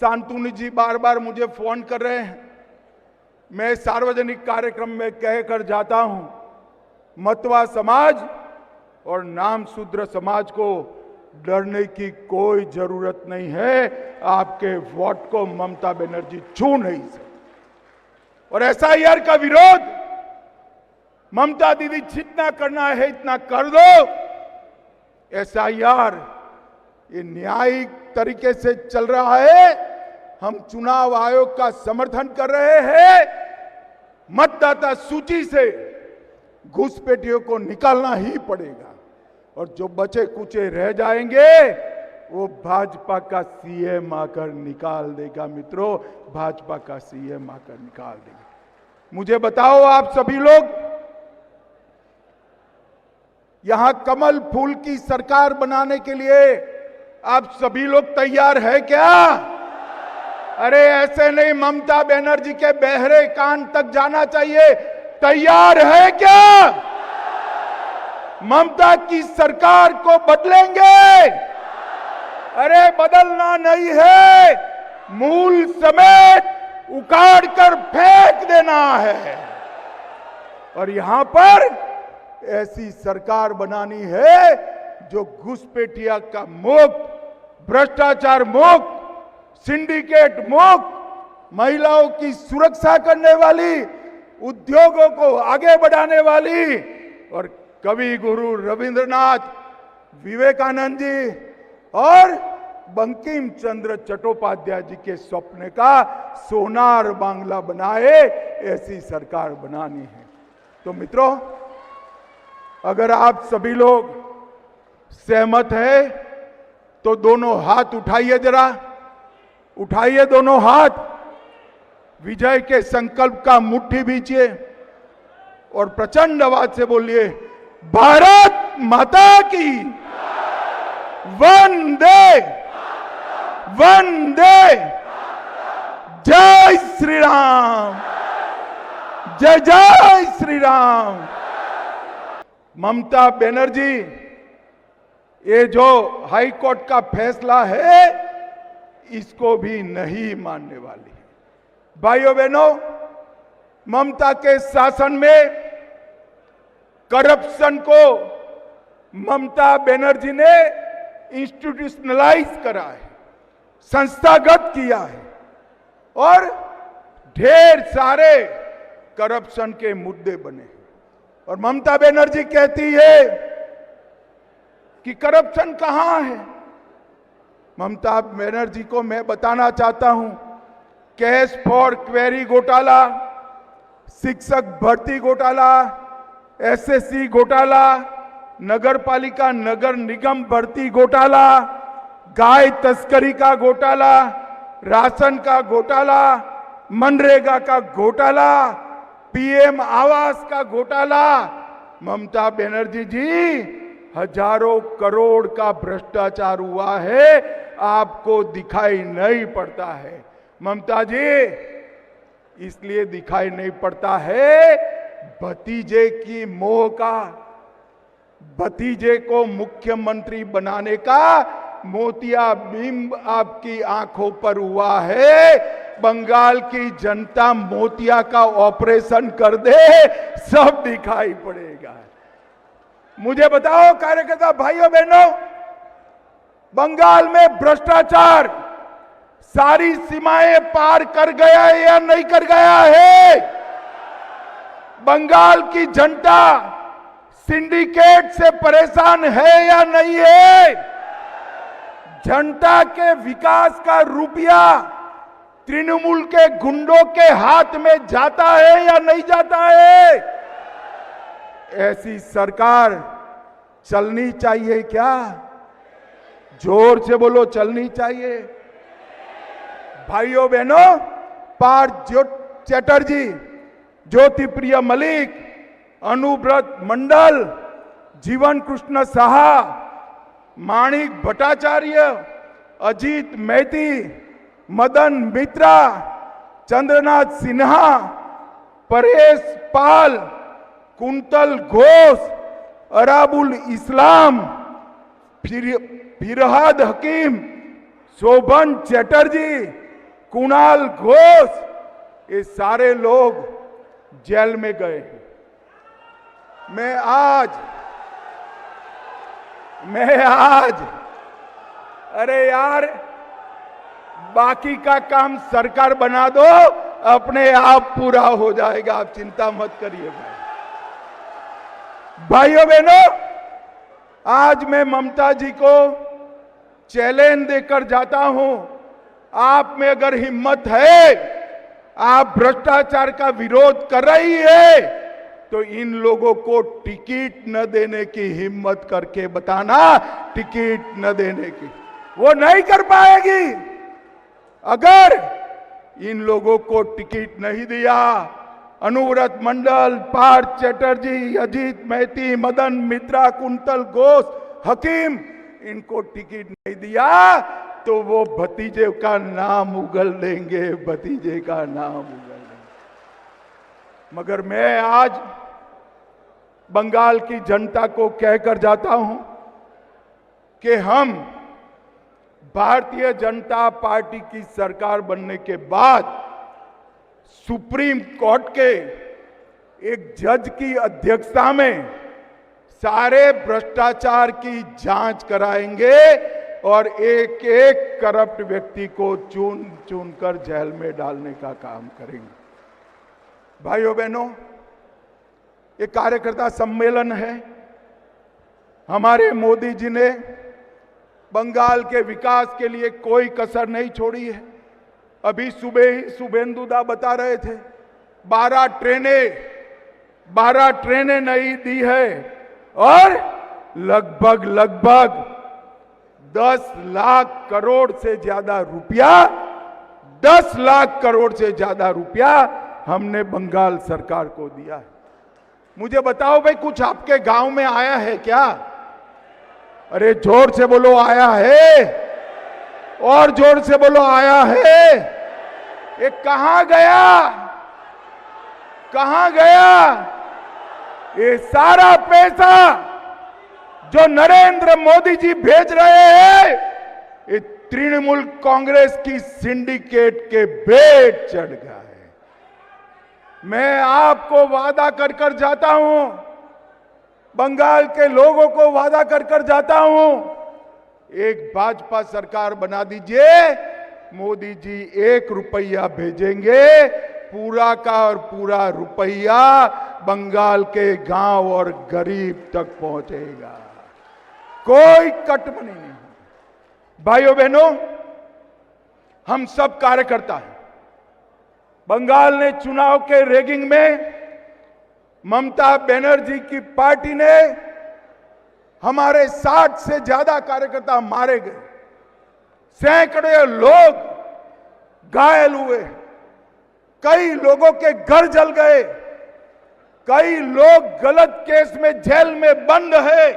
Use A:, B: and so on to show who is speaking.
A: शांतनु जी बार बार मुझे फोन कर रहे हैं। मैं सार्वजनिक कार्यक्रम में कहकर जाता हूं, मतवा समाज और नाम शूद्र समाज को डरने की कोई जरूरत नहीं है। आपके वोट को ममता बनर्जी छू नहीं सकती। और एसआईआर का विरोध ममता दीदी जितना करना है इतना कर दो। एसआईआर ये न्यायिक तरीके से चल रहा है। हम चुनाव आयोग का समर्थन कर रहे हैं। मतदाता सूची से घुसपैठियों को निकालना ही पड़ेगा और जो बचे कुचे रह जाएंगे वो भाजपा का सीएम आकर निकाल देगा। मित्रों, भाजपा का सीएम आकर निकाल देगा। मुझे बताओ, आप सभी लोग यहां कमल फूल की सरकार बनाने के लिए आप सभी लोग तैयार है क्या? अरे ऐसे नहीं, ममता बनर्जी के बहरे कान तक जाना चाहिए। तैयार है क्या? ममता की सरकार को बदलेंगे। अरे बदलना नहीं है, मूल समेत उखाड़ कर फेंक देना है। और यहां पर ऐसी सरकार बनानी है जो घुसपैठिया का मुक्त, भ्रष्टाचार मुक्त, सिंडिकेट मुक्त, महिलाओं की सुरक्षा करने वाली, उद्योगों को आगे बढ़ाने वाली और कवि गुरु रविंद्रनाथ, विवेकानंद जी और बंकिम चंद्र चट्टोपाध्याय जी के सपने का सोनार बांग्ला बनाए, ऐसी सरकार बनानी है। तो मित्रों, अगर आप सभी लोग सहमत हैं तो दोनों हाथ उठाइए, जरा उठाइए दोनों हाथ। विजय के संकल्प का मुट्ठी बीचिए और प्रचंड आवाज से बोलिए, भारत माता की वंदे वंदे, जय श्री राम, जय जय श्री राम। ममता बनर्जी, ये जो हाई कोर्ट का फैसला है इसको भी नहीं मानने वाली है। भाइयों बहनों, ममता के शासन में करप्शन को ममता बनर्जी ने इंस्टीट्यूशनलाइज करा है, संस्थागत किया है और ढेर सारे करप्शन के मुद्दे बने हैं। और ममता बनर्जी कहती है कि करप्शन कहां है। ममता बनर्जी को मैं बताना चाहता हूं, कैश फॉर क्वेरी घोटाला, शिक्षक भर्ती घोटाला, एसएससी घोटाला, नगर पालिका नगर निगम भर्ती घोटाला, गाय तस्करी का घोटाला, राशन का घोटाला, मनरेगा का घोटाला, पीएम आवास का घोटाला। ममता बनर्जी जी, हजारों करोड़ का भ्रष्टाचार हुआ है, आपको दिखाई नहीं पड़ता है। ममता जी, इसलिए दिखाई नहीं पड़ता है, भतीजे की मोह का, भतीजे को मुख्यमंत्री बनाने का मोतियाबिंब आपकी आंखों पर हुआ है। बंगाल की जनता मोतिया का ऑपरेशन कर दे, सब दिखाई पड़ेगा। मुझे बताओ कार्यकर्ता भाइयों बहनों, बंगाल में भ्रष्टाचार सारी सीमाएं पार कर गया है या नहीं कर गया है? बंगाल की जनता सिंडिकेट से परेशान है या नहीं है? जनता के विकास का रुपया तृणमूल के गुंडों के हाथ में जाता है या नहीं जाता है? ऐसी सरकार चलनी चाहिए क्या? जोर से बोलो, चलनी चाहिए। भाइयों बहनों, पार्थ चैटर्जी, ज्योति प्रिय मलिक, अनुव्रत मंडल, जीवन कृष्ण साहा, माणिक भट्टाचार्य, अजीत मैती, मदन मित्रा, चंद्रनाथ सिन्हा, परेश पाल, कुंतल घोष, अराबुल इस्लाम, फिरहाद हकीम, शोभन चैटर्जी, कुणाल घोष, ये सारे लोग जेल में गए हैं। मैं आज अरे यार, बाकी का काम सरकार बना दो, अपने आप पूरा हो जाएगा, आप चिंता मत करिए भाई। भाइयों बहनों, आज मैं ममता जी को चैलेंज देकर जाता हूं, आप में अगर हिम्मत है, आप भ्रष्टाचार का विरोध कर रही है, तो इन लोगों को टिकट न देने की हिम्मत करके बताना, टिकट न देने की। वो नहीं कर पाएगी। अगर इन लोगों को टिकट नहीं दिया, अनुव्रत मंडल, पार्थ चैटर्जी, अजीत मैती, मदन मित्रा, कुंतल घोष, हकीम, इनको टिकट नहीं दिया तो वो भतीजे का नाम उगल देंगे, भतीजे का नाम उगल देंगे। मगर मैं आज बंगाल की जनता को कहकर जाता हूं कि हम भारतीय जनता पार्टी की सरकार बनने के बाद सुप्रीम कोर्ट के एक जज की अध्यक्षता में सारे भ्रष्टाचार की जांच कराएंगे और एक एक करप्ट व्यक्ति को चुन चुनकर जेल में डालने का काम करेंगे। भाइयों बहनों, ये कार्यकर्ता सम्मेलन है। हमारे मोदी जी ने बंगाल के विकास के लिए कोई कसर नहीं छोड़ी है। अभी सुबह ही शुभेंदुदा बता रहे थे 12 ट्रेनें नहीं दी है और लगभग 10 लाख करोड़ से ज्यादा रुपया 10 लाख करोड़ से ज्यादा रुपया हमने बंगाल सरकार को दिया है। मुझे बताओ भाई, कुछ आपके गांव में आया है क्या? अरे जोर से बोलो, आया है? और जोर से बोलो, आया है? ये कहां गया? कहां गया ये सारा पैसा जो नरेंद्र मोदी जी भेज रहे हैं? ये तृणमूल कांग्रेस की सिंडिकेट के भेंट चढ़ गया है। मैं आपको वादा कर कर जाता हूं, बंगाल के लोगों को वादा कर कर जाता हूं, एक भाजपा सरकार बना दीजिए, मोदी जी 1 रुपया भेजेंगे, पूरा का और पूरा रुपया बंगाल के गांव और गरीब तक पहुंचेगा, कोई कटमनी नहीं। भाइयों बहनों, हम सब कार्यकर्ता हैं। बंगाल ने चुनाव के रैगिंग में ममता बनर्जी की पार्टी ने हमारे 60 से ज्यादा कार्यकर्ता मारे गए, सैकड़ों लोग घायल हुए, कई लोगों के घर जल गए, कई लोग गलत केस में जेल में बंद है।